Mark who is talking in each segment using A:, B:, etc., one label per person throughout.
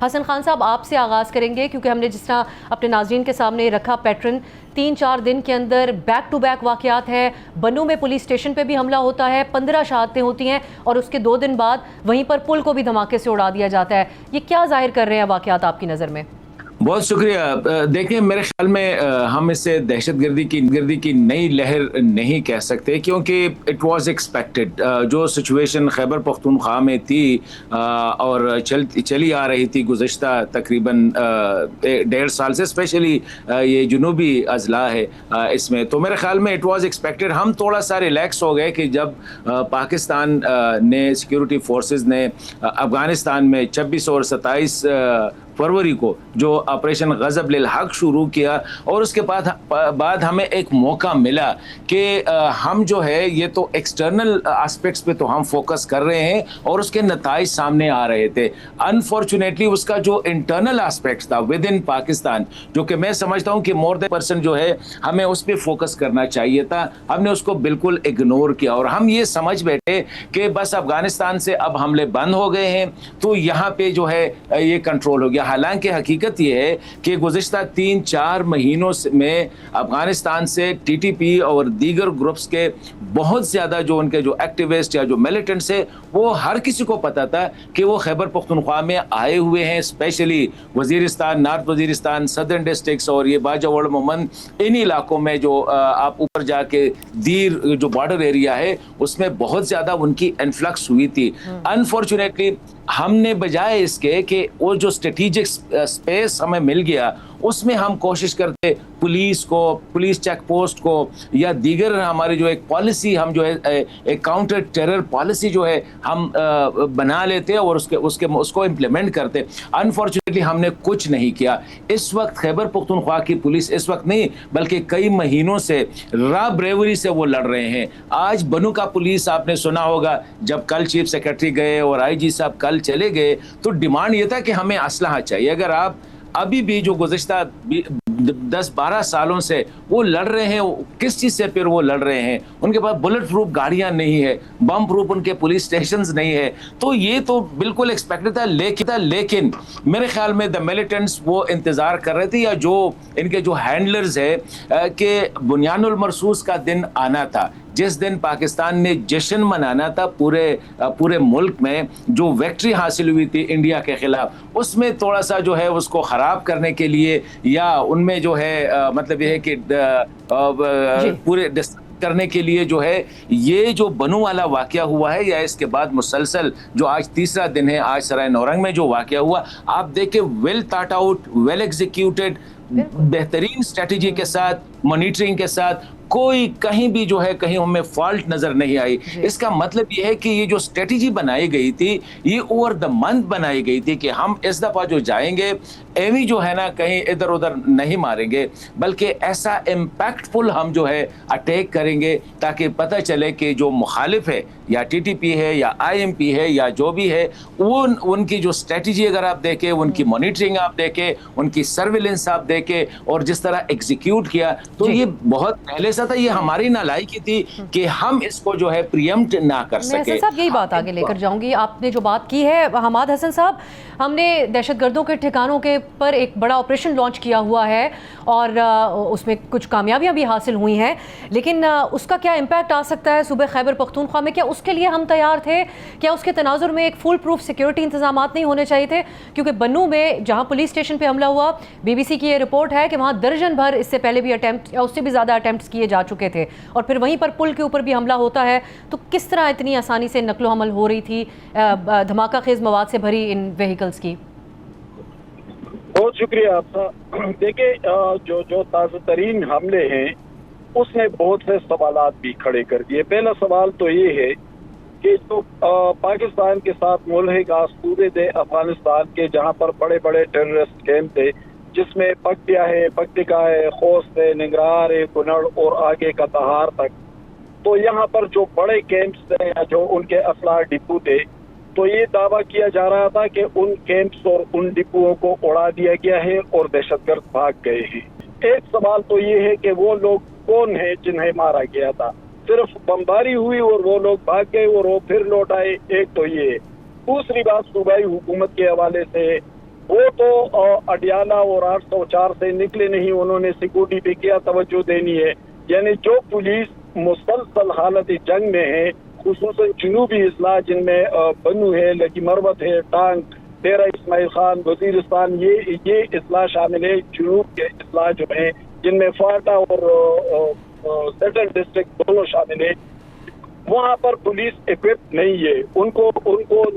A: حسن خان صاحب آپ سے آغاز کریں گے کیونکہ ہم نے جس طرح اپنے ناظرین کے سامنے رکھا پیٹرن 3-4 دن کے اندر بیک ٹو بیک واقعات ہیں. بنوں میں پولیس اسٹیشن پہ بھی حملہ ہوتا ہے, 15 شہادتیں ہوتی ہیں اور اس کے 2 دن بعد وہیں پر پل کو بھی دھماکے سے اڑا دیا جاتا ہے. یہ کیا ظاہر کر رہے ہیں واقعات آپ کی نظر میں؟
B: بہت شکریہ. دیکھیں میرے خیال میں ہم اسے دہشت گردی کی نئی لہر نہیں کہہ سکتے کیونکہ اٹ واز ایکسپیکٹڈ. جو سچویشن خیبر پختونخوا میں تھی اور چلی آ رہی تھی گزشتہ تقریباً 1.5 سال سے, اسپیشلی یہ جنوبی اضلاع ہے اس میں, تو میرے خیال میں اٹ واز ایکسپیکٹڈ. ہم تھوڑا سا ریلیکس ہو گئے کہ جب پاکستان نے سیکیورٹی فورسز نے افغانستان میں 26 اور 27 فروری کو جو آپریشن غضب للحق شروع کیا, اور اس کے بعد ہمیں ایک موقع ملا کہ ہم جو ہے یہ تو ایکسٹرنل آسپیکٹس پہ تو ہم فوکس کر رہے ہیں اور اس کے نتائج سامنے آ رہے تھے. انفارچونیٹلی اس کا جو انٹرنل آسپیکٹس تھا ود ان پاکستان, جو کہ میں سمجھتا ہوں کہ مور دین پرسن جو ہے ہمیں اس پہ فوکس کرنا چاہیے تھا, ہم نے اس کو بالکل اگنور کیا اور ہم یہ سمجھ بیٹھے کہ بس افغانستان سے اب حملے بند ہو گئے ہیں تو یہاں پہ جو ہے یہ کنٹرول ہو گیا. حالانکہ حقیقت یہ ہے کہ گزشتہ 3-4 مہینوں میں افغانستان سے ٹی ٹی پی اور دیگر گروپس کے بہت زیادہ جو ان کے جو ایکٹیوسٹ یا جو میلیٹنٹس ہیں وہ ہر کسی کو پتا تھا کہ وہ خیبر پختونخوا میں آئے ہوئے ہیں, specially Waziristan, north Waziristan, southern districts اور یہ باجوڑ مومن ان علاقوں میں جو آپ اوپر جا کے دیر جو بارڈر ایریا ہے اس میں بہت زیادہ ان کی انفلکس ہوئی تھی. انفارچونیٹلی ہم نے بجائے اس کے کہ وہ جو اسٹریٹجک اسپیس ہمیں مل گیا اس میں ہم کوشش کرتے پولیس چیک پوسٹ کو یا دیگر ہماری جو ایک پالیسی ہم جو ہے ایک کاؤنٹر ٹیرر پالیسی جو ہے ہم بنا لیتے اور اس کو امپلیمنٹ کرتے. انفارچونیٹلی ہم نے کچھ نہیں کیا. اس وقت خیبر پختونخوا کی پولیس اس وقت نہیں بلکہ کئی مہینوں سے را بریوری سے وہ لڑ رہے ہیں. آج بنو کا پولیس آپ نے سنا ہوگا جب کل چیف سیکرٹری گئے اور آئی جی صاحب کل چلے گئے تو ڈیمانڈ یہ تھا کہ ہمیں اسلحہ چاہیے. اگر آپ ابھی بھی جو گزشتہ 10-12 سالوں سے وہ لڑ رہے ہیں, کس چیز سے پھر وہ لڑ رہے ہیں؟ ان کے پاس بلٹ پروف گاڑیاں نہیں ہے, بم پروف ان کے پولیس اسٹیشنز نہیں ہے, تو یہ تو بالکل ایکسپیکٹڈ تھا. لیکن میرے خیال میں دا میلیٹنٹس وہ انتظار کر رہے تھے یا جو ان کے جو ہینڈلرز ہے کہ بنیان المرصوص کا دن آنا تھا جس دن پاکستان نے جشن منانا تھا پورے ملک میں جو وکٹری حاصل ہوئی تھی انڈیا کے خلاف, اس میں تھوڑا سا جو ہے اس کو خراب کرنے کے لیے یا ان میں جو ہے مطلب یہ ہے کہ پورے کرنے کے لیے جو ہے یہ جو بنو والا واقعہ ہوا ہے یا اس کے بعد مسلسل جو آج 3را دن ہے آج سرائے نورنگ میں جو واقعہ ہوا, آپ دیکھیں ویل تھاٹ آؤٹ, ویل ایگزیکیوٹڈ, بہترین اسٹریٹجی کے ساتھ, مانیٹرنگ کے ساتھ, کوئی کہیں بھی جو ہے کہیں ہمیں فالٹ نظر نہیں آئی. اس کا مطلب یہ ہے کہ یہ جو اسٹریٹجی بنائی گئی تھی یہ اوور دا منتھ بنائی گئی تھی کہ ہم اس دفعہ جو جائیں گے ایوی جو ہے نا کہیں ادھر ادھر نہیں ماریں گے بلکہ ایسا امپیکٹ فل ہم جو ہے اٹیک کریں گے تاکہ پتہ چلے کہ جو مخالف ہے یا ٹی ٹی پی ہے یا آئی ایم پی ہے یا جو بھی ہے ان کی جو اسٹریٹجی اگر آپ دیکھیں, ان کی مانیٹرنگ آپ دیکھیں, ان کی سرویلنس آپ دیکھیں اور جس طرح ایگزیکیوٹ کیا تو یہ بہت پہلے سے تھا. یہ ہماری نالائکی تھی کہ ہم اس کو جو ہے پریمپٹ نہ کر سکے.
A: حسن صاحب یہی بات آگے لے کر جاؤں گی, آپ نے جو بات کی ہے حماد حسن صاحب, ہم نے دہشت گردوں کے ٹھکانوں کے پر ایک بڑا آپریشن لانچ کیا ہوا ہے اور اس میں کچھ کامیابیاں بھی حاصل ہوئی ہیں, لیکن اس کا کیا امپیکٹ آ سکتا ہے صوبہ خیبر پختونخوا میں؟ کیا اس کے لیے ہم تیار تھے؟ کیا اس کے تناظر میں ایک فل پروف سیکیورٹی انتظامات نہیں ہونے چاہیے تھے؟ کیونکہ بنو میں جہاں پولیس اسٹیشن پہ حملہ ہوا, بی بی سی کی یہ رپورٹ ہے کہ وہاں درجن بھر اس سے پہلے بھی اٹیمپٹ یا اس سے بھی زیادہ اٹیمپٹس کیے جا چکے تھے اور پھر وہیں پر پل کے اوپر بھی حملہ ہوتا ہے. تو کس طرح اتنی آسانی سے نقل و حمل ہو رہی تھی دھماکہ خیز مواد سے بھری ان وہیکلز کی؟
C: بہت شکریہ آپ کا. دیکھیں جو تازہ ترین حملے ہیں اس نے بہت سے سوالات بھی کھڑے کر دیے. پہلا سوال تو یہ ہے کہ جو پاکستان کے ساتھ ملحق صوبے تھے افغانستان کے جہاں پر بڑے بڑے ٹیررسٹ کیمپ تھے جس میں پکتیا ہے, پکتیکا ہے, خوست ہے, ننگرہار ہے, کنڑ اور آگے کا تہار تک, تو یہاں پر جو بڑے کیمپس تھے یا جو ان کے اسلحہ ڈپو تھے تو یہ دعویٰ کیا جا رہا تھا کہ ان کیمپس اور ان ڈپوؤں کو اڑا دیا گیا ہے اور دہشت گرد بھاگ گئے ہیں. ایک سوال تو یہ ہے کہ وہ لوگ کون ہیں جنہیں مارا گیا تھا؟ صرف بمباری ہوئی اور وہ لوگ بھاگ گئے اور وہ پھر لوٹ آئے, ایک تو یہ. دوسری بات صوبائی حکومت کے حوالے سے وہ تو اڈیالہ اور 804 سے نکلے نہیں, انہوں نے سیکورٹی پہ کیا توجہ دینی ہے. یعنی جو پولیس مسلسل حالت جنگ میں ہے, خصوصاً جنوبی اضلاع جن میں بنو ہے, لکی مروت ہے, ٹانگ, ڈیرہ اسماعیل خان, وزیرستان, یہ اضلاع شامل ہے. جنوب کے اضلاع جو ہیں جن میں فاٹا اور سینٹرل ڈسٹرکٹ دونوں شامل ہیں, وہاں پر پولیس اکوپ نہیں ہے. ان کو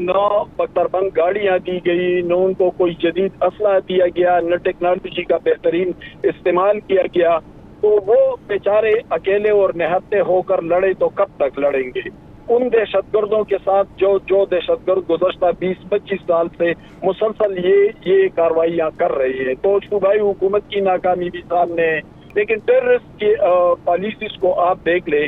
C: نہ بختربند گاڑیاں دی گئی, نہ ان کو کوئی جدید اسلحہ دیا گیا, نہ ٹیکنالوجی کا بہترین استعمال کیا گیا. تو وہ بیچارے اکیلے اور نہتے ہو کر لڑے تو کب تک لڑیں گے؟ ان دہشت گردوں کے ساتھ جو دہشت گرد گزشتہ 20-25 سال سے مسلسل یہ کاروائیاں کر رہی ہیں. تو صوبائی حکومت کی ناکامی بھی سامنے ہے. لیکن ٹیررسٹ کی پالیسیز کو آپ دیکھ لیں,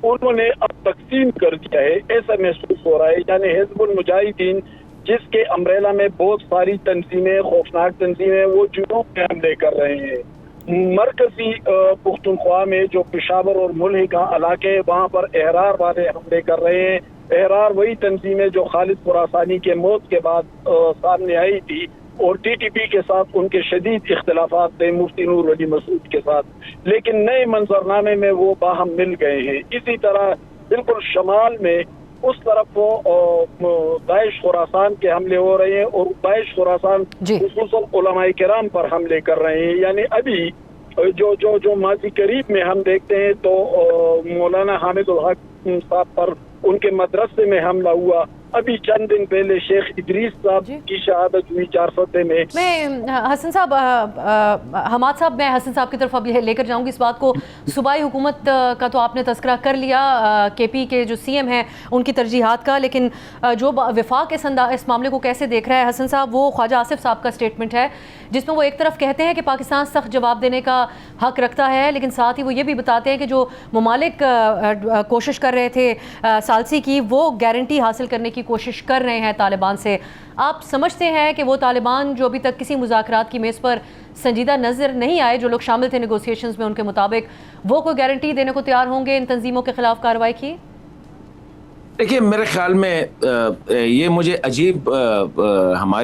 C: انہوں نے اب تقسیم کر دیا ہے, ایسا محسوس ہو رہا ہے. یعنی حزب المجاہدین جس کے امبریلا میں بہت ساری تنظیمیں, خوفناک تنظیمیں, وہ جنوب میں حملے کر رہے ہیں. مرکزی پختونخوا میں جو پشاور اور ملحقہ علاقے ہیں, وہاں پر احرار والے حملے کر رہے ہیں. احرار وہی تنظیمیں جو خالد خراسانی کے موت کے بعد سامنے آئی تھی, اور ٹی ٹی پی کے ساتھ ان کے شدید اختلافات تھے مفتی نور ولی مسعود کے ساتھ, لیکن نئے منظرنامے میں وہ باہم مل گئے ہیں. اسی طرح بالکل شمال میں اس طرف داعش خراسان کے حملے ہو رہے ہیں, اور داعش خراسان خصوصاً علماء کرام پر حملے کر رہے ہیں. یعنی ابھی جو ماضی قریب میں ہم دیکھتے ہیں تو مولانا حامد الحق صاحب پر ان کے مدرسے میں حملہ ہوا. ابھی چند دن پہلے شیخ ادریس صاحب کی شہادت ہوئی 400 میں.
A: میں حسن صاحب, حماد صاحب, میں حسن صاحب کی طرف اب لے کر جاؤں گی اس بات کو. صوبائی حکومت کا تو آپ نے تذکرہ کر لیا, کے پی کے جو سی ایم ہیں ان کی ترجیحات کا, لیکن جو وفاق اس معاملے کو کیسے دیکھ رہا ہے حسن صاحب, وہ خواجہ آصف صاحب کا اسٹیٹمنٹ ہے جس میں وہ ایک طرف کہتے ہیں کہ پاکستان سخت جواب دینے کا حق رکھتا ہے, لیکن ساتھ ہی وہ یہ بھی بتاتے ہیں کہ جو ممالک کوشش کر رہے تھے ثالثی کی, وہ گارنٹی حاصل کرنے کی کوشش کر رہے ہیں طالبان سے. آپ سمجھتے ہیں کہ وہ طالبان جو ابھی تک کسی مذاکرات کی میز پر سنجیدہ نظر نہیں آئے, جو لوگ شامل تھے نیگوسیشنز میں, ان کے مطابق وہ کوئی گارنٹی دینے کو تیار ہوں گے ان تنظیموں کے خلاف کارروائی کی؟
B: دیکھیے میرے خیال میں یہ مجھے عجیب,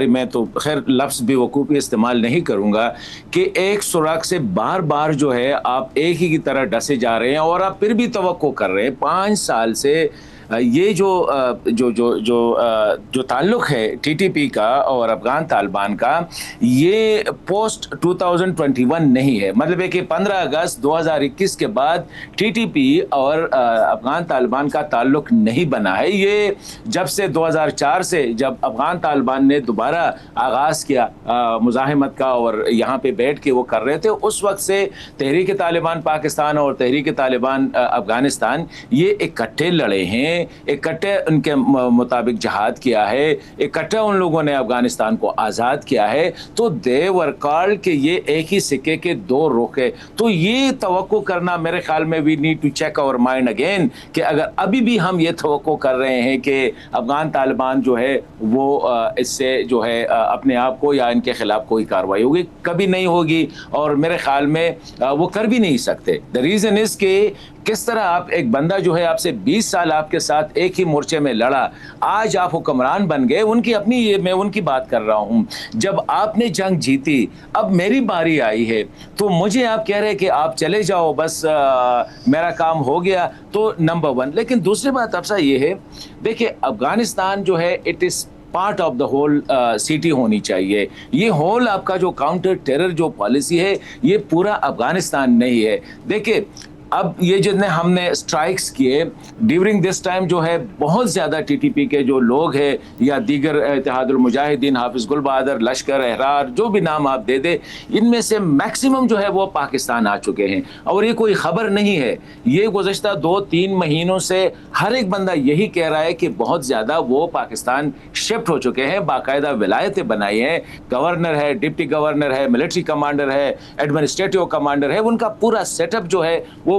B: میں تو خیر لفظ بے وقوفی استعمال نہیں کروں گا کہ ایک سوراخ سے بار بار جو ہے آپ ایک ہی کی طرح ڈسے جا رہے ہیں, اور آپ پھر بھی توقع کر رہے ہیں 5 سال سے. یہ جو تعلق ہے ٹی ٹی پی کا اور افغان طالبان کا, یہ پوسٹ 2021 نہیں ہے. مطلب ہے کہ 15 اگست 2021 کے بعد ٹی ٹی پی اور افغان طالبان کا تعلق نہیں بنا ہے. یہ جب سے 2004 سے جب افغان طالبان نے دوبارہ آغاز کیا مزاحمت کا, اور یہاں پہ بیٹھ کے وہ کر رہے تھے, اس وقت سے تحریک طالبان پاکستان اور تحریک طالبان افغانستان یہ اکٹھے لڑے ہیں, اکٹھے ان کے مطابق جہاد کیا ہے, اکٹھے ان لوگوں نے افغانستان کو آزاد کیا ہے. تو دے ور کال کہ یہ ایک ہی سکے کے 2 رخ ہے. تو یہ توقع کرنا میرے خیال میں we need to check our mind again, کہ اگر ابھی بھی ہم یہ توقع کر رہے ہیں کہ افغان طالبان جو ہے وہ اس سے جو ہے اپنے آپ کو یا ان کے خلاف کوئی کارروائی ہوگی, کبھی نہیں ہوگی, اور میرے خیال میں وہ کر بھی نہیں سکتے. دا ریزن از کہ کس طرح آپ ایک بندہ جو ہے آپ سے 20 سال آپ کے ساتھ ایک ہی مورچے میں لڑا, آج آپ حکمران بن گئے. ان کی اپنی, یہ میں ان کی بات کر رہا ہوں, جب آپ نے جنگ جیتی, اب میری باری آئی ہے, تو مجھے آپ کہہ رہے کہ آپ چلے جاؤ, بس میرا کام ہو گیا. تو نمبر 1. لیکن دوسری بات افسا یہ ہے, دیکھیں افغانستان جو ہے it is part of the whole city ہونی چاہیے. یہ ہول آپ کا جو کاؤنٹر ٹیرر جو پالیسی ہے, یہ پورا افغانستان نہیں ہے. دیکھیں اب یہ جتنے ہم نے اسٹرائکس کیے ڈیورنگ دس ٹائم, جو ہے بہت زیادہ ٹی ٹی پی کے جو لوگ ہیں یا دیگر اتحاد المجاہدین, حافظ گل بہادر, لشکر, احرار, جو بھی نام آپ دے دیں, ان میں سے میکسیمم جو ہے وہ پاکستان آ چکے ہیں. اور یہ کوئی خبر نہیں ہے, یہ گزشتہ 2-3 مہینوں سے ہر ایک بندہ یہی کہہ رہا ہے کہ بہت زیادہ وہ پاکستان شفٹ ہو چکے ہیں, باقاعدہ ولایتیں بنائی ہیں, گورنر ہے, ڈپٹی گورنر ہے, ملٹری کمانڈر ہے, ایڈمنسٹریٹو کمانڈر ہے, ان کا پورا سیٹ اپ جو ہے وہ